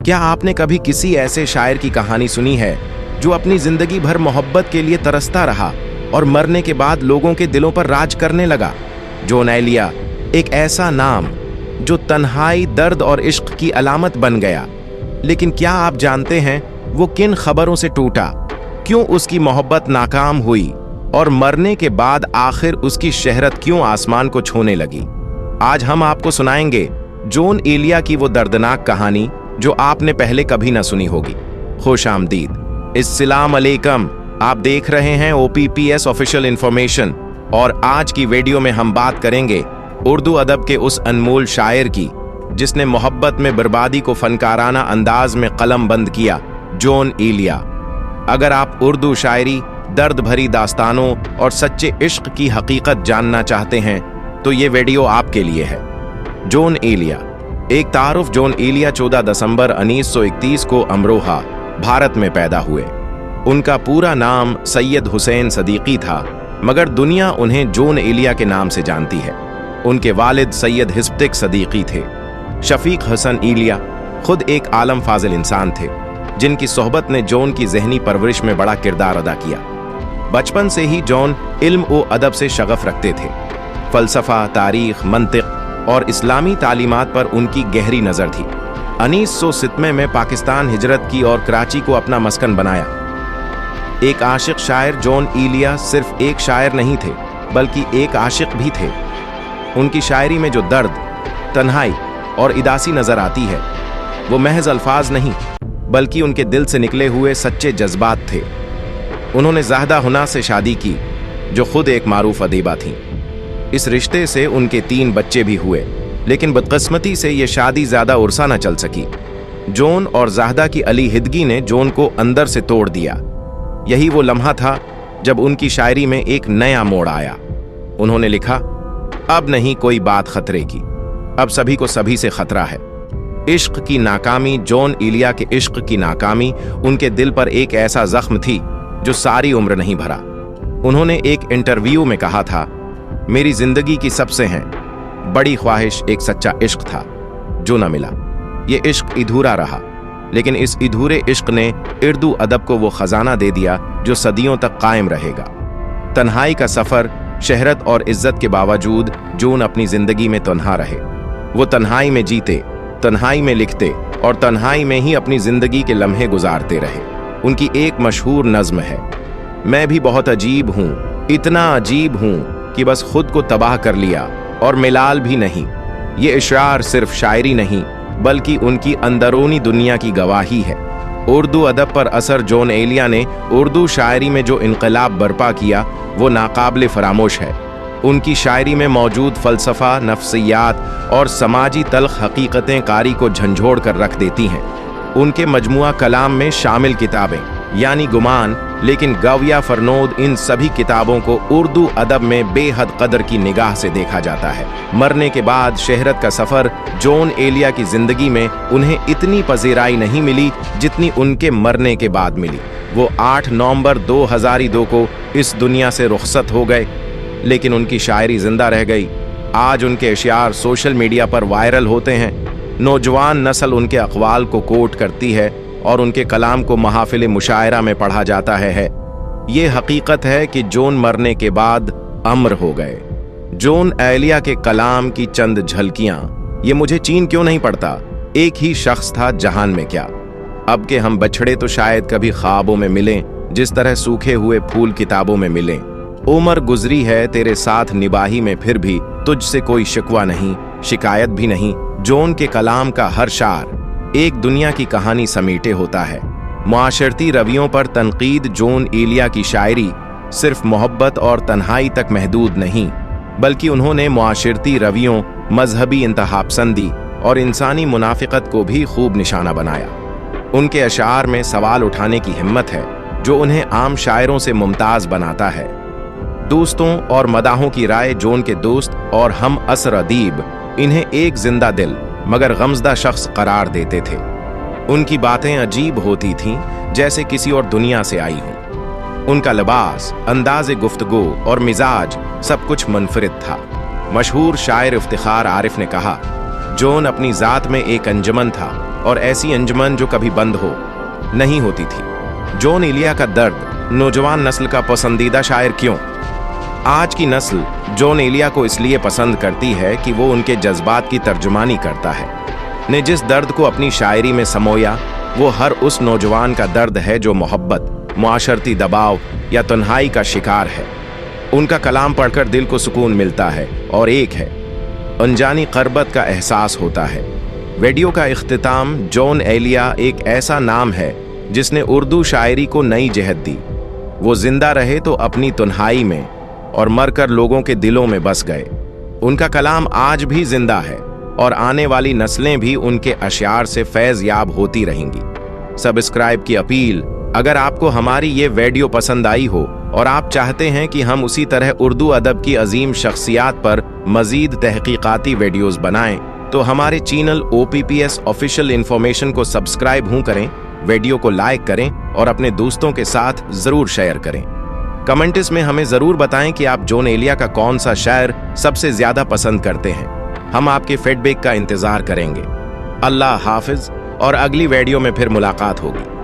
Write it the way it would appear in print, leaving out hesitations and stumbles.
क्या आपने कभी किसी ऐसे शायर की कहानी सुनी है जो अपनी जिंदगी भर मोहब्बत के लिए तरसता रहा और मरने के बाद लोगों के दिलों पर राज करने लगा? जॉन एलिया, एक ऐसा नाम जो तन्हाई, दर्द और इश्क की अलामत बन गया। लेकिन क्या आप जानते हैं वो किन खबरों से टूटा, क्यों उसकी मोहब्बत नाकाम हुई और मरने के बाद आखिर उसकी शहरत क्यों आसमान को छूने लगी? आज हम आपको सुनाएंगे जॉन एलिया की वो दर्दनाक कहानी जो आपने पहले कभी ना सुनी होगी। खुश आमदीद, अस्सलाम अलैकुम। आप देख रहे हैं OPPS ऑफिशियल इंफॉर्मेशन और आज की वीडियो में हम बात करेंगे उर्दू अदब के उस अनमोल शायर की जिसने मोहब्बत में बर्बादी को फनकाराना अंदाज में कलम बंद किया, जॉन एलिया। अगर आप उर्दू शायरी, दर्द भरी दास्तानों और सच्चे इश्क की हकीकत जानना चाहते हैं तो ये वीडियो आपके लिए है। जॉन एलिया। एक तारुफ, जॉन एलिया 14 दिसंबर 1931 को अमरोहा, भारत में पैदा हुए। उनका पूरा नाम सैयद हुसैन सदीकी था, मगर दुनिया उन्हें जॉन एलिया के नाम से जानती है। उनके वालिद सैयद हिस्पतिक सदीकी थे। शफीक हसन एलिया खुद एक आलम फाजिल इंसान थे जिनकी सोहबत ने जॉन की ज़हनी परवरिश में बड़ा किरदार अदा किया। बचपन से ही जॉन इल्म व अदब से शगफ रखते थे। फ़लसफ़ा, तारीख़, मंतिक़ और इस्लामी तालीमात पर उनकी गहरी नज़र थी। 1997 में पाकिस्तान हिजरत की और कराची को अपना मस्कन बनाया। एक आशिक शायर, जॉन एलिया सिर्फ एक शायर नहीं थे बल्कि एक आशिक भी थे। उनकी शायरी में जो दर्द, तन्हाई और इदासी नज़र आती है वो महज अल्फाज नहीं बल्कि उनके दिल से निकले हुए सच्चे जज्बात थे। उन्होंने ज़ाहदा हुना से शादी की जो खुद एक मारूफ अदीबा थीं। इस रिश्ते से उनके 3 बच्चे भी हुए, लेकिन बदकिस्मती से ये शादी ज़्यादा उरसा न चल सकी। जॉन और ज़ाहदा की अलीहिदगी ने जॉन को अंदर से तोड़ दिया। यही वो लम्हा था जब उनकी शायरी में एक नया मोड़ आया। उन्होंने लिखा, अब नहीं कोई बात खतरे की, अब सभी को सभी से खतरा है। इश्क की नाकामी, जॉन एलिया के इश्क की नाकामी उनके दिल पर एक ऐसा जख्म थी जो सारी उम्र नहीं भरा। उन्होंने एक इंटरव्यू में कहा था, मेरी जिंदगी की सबसे बड़ी ख्वाहिश एक सच्चा इश्क था जो न मिला। ये इश्क अधूरा रहा, लेकिन इस अधूरे इश्क ने उर्दू अदब को वो खजाना दे दिया जो सदियों तक कायम रहेगा। तन्हाई का सफर, शहरत और इज्जत के बावजूद जॉन अपनी जिंदगी में तन्हा रहे। वो तन्हाई में जीते, तन्हाई में लिखते और तन्हाई में ही अपनी जिंदगी के लम्हे गुजारते रहे। उनकी एक मशहूर नज्म है, मैं भी बहुत अजीब हूँ, इतना अजीब हूँ कि बस खुद को तबाह कर लिया और मिलाल भी नहीं। ये इशार सिर्फ शायरी नहीं बल्कि उनकी अंदरूनी दुनिया की गवाही है। उर्दू अदब पर असर जॉन एलिया ने उर्दू शायरी में जो इनकलाब बर्पा किया वो नाकाबिल फरामोश है। उनकी शायरी में मौजूद फ़लसफ़ा, नफ्सियात और समाजी तल्ख हकीकतें कारी को झंझोड़ कर रख देती हैं। उनके मजमुआ कलाम में शामिल किताबें यानी गुमान, लेकिन गविया, फरनोद, इन सभी किताबों को उर्दू अदब में बेहद कदर की निगाह से देखा जाता है। मरने के बाद शहरत का सफ़र, जॉन एलिया की ज़िंदगी में उन्हें इतनी पजीराई नहीं मिली जितनी उनके मरने के बाद मिली। वो 8 नवंबर 2002 को इस दुनिया से रुखसत हो गए, लेकिन उनकी शायरी जिंदा रह गई। आज उनके अशियार सोशल मीडिया पर वायरल होते हैं। नौजवान नस्ल उनके अक़वाल को कोट करती है और उनके कलाम को महाफिल मुशायरा में पढ़ा जाता है। ये हकीकत है कि जॉन मरने के बाद अमर हो गए। जॉन एलिया के कलाम की चंद झलकियां, ये मुझे चीन क्यों नहीं पड़ता, एक ही शख्स था जहान में क्या। अब के हम बछड़े तो शायद कभी ख्वाबों में मिलें, जिस तरह सूखे हुए फूल किताबों में मिलें। उम्र गुजरी है तेरे साथ निबाही में, फिर भी तुझसे कोई शिकवा नहीं, शिकायत भी नहीं। जॉन के कलाम का हर शार एक दुनिया की कहानी समेटे होता है। मुआशरती रवियों पर तनकीद, जॉन एलिया की शायरी सिर्फ मोहब्बत और तन्हाई तक महदूद नहीं बल्कि उन्होंने मुआशरती रवियों, मजहबी इंतहापसंदी और इंसानी मुनाफिकत को भी खूब निशाना बनाया। उनके अशार में सवाल उठाने की हिम्मत है जो उन्हें आम शायरों से मुमताज बनाता है। दोस्तों और मदाहों की राय, जॉन के दोस्त और हम असर अदीब इन्हें एक जिंदा दिल मगर गमज़दा शख्स करार देते थे। उनकी बातें अजीब होती थीं, जैसे किसी और दुनिया से आई हों। उनका लिबास, अंदाज़े गुफ्तगू और मिजाज सब कुछ मुनफरिद था। मशहूर शायर इफ्तिखार आरिफ ने कहा, जॉन अपनी ज़ात में एक अंजमन था और ऐसी अंजुमन जो कभी बंद हो नहीं होती थी। जॉन एलिया का दर्द नौजवान नस्ल का पसंदीदा शायर क्यों? आज की नस्ल जॉन एलिया को इसलिए पसंद करती है कि वो उनके जज्बात की तर्जुमानी करता है। ने जिस दर्द को अपनी शायरी में समोया वो हर उस नौजवान का दर्द है जो मोहब्बत, मुआशरती दबाव या तन्हाई का शिकार है। उनका कलाम पढ़कर दिल को सुकून मिलता है और एक है अनजानी कर्बत का एहसास होता है। वीडियो का इख्तिताम जॉन एलिया एक ऐसा नाम है जिसने उर्दू शायरी को नई जहत दी। वो जिंदा रहे तो अपनी तन्हाई में और मरकर लोगों के दिलों में बस गए। उनका कलाम आज भी जिंदा है और आने वाली नस्लें भी उनके अशआर से फैज़ याब होती रहेंगी। सब्सक्राइब की अपील। अगर आपको हमारी ये वीडियो पसंद आई हो और आप चाहते हैं कि हम उसी तरह उर्दू अदब की अजीम शख्सियात पर मजीद तहकीकाती वीडियोस बनाएं तो हमारे चैनल OPPS ऑफिशियल इन्फॉर्मेशन को सब्सक्राइब करें, वीडियो को लाइक करें और अपने दोस्तों के साथ जरूर शेयर करें। कमेंट्स में हमें जरूर बताएं कि आप जॉन एलिया का कौन सा शायर सबसे ज्यादा पसंद करते हैं। हम आपके फीडबैक का इंतजार करेंगे। अल्लाह हाफिज और अगली वीडियो में फिर मुलाकात होगी।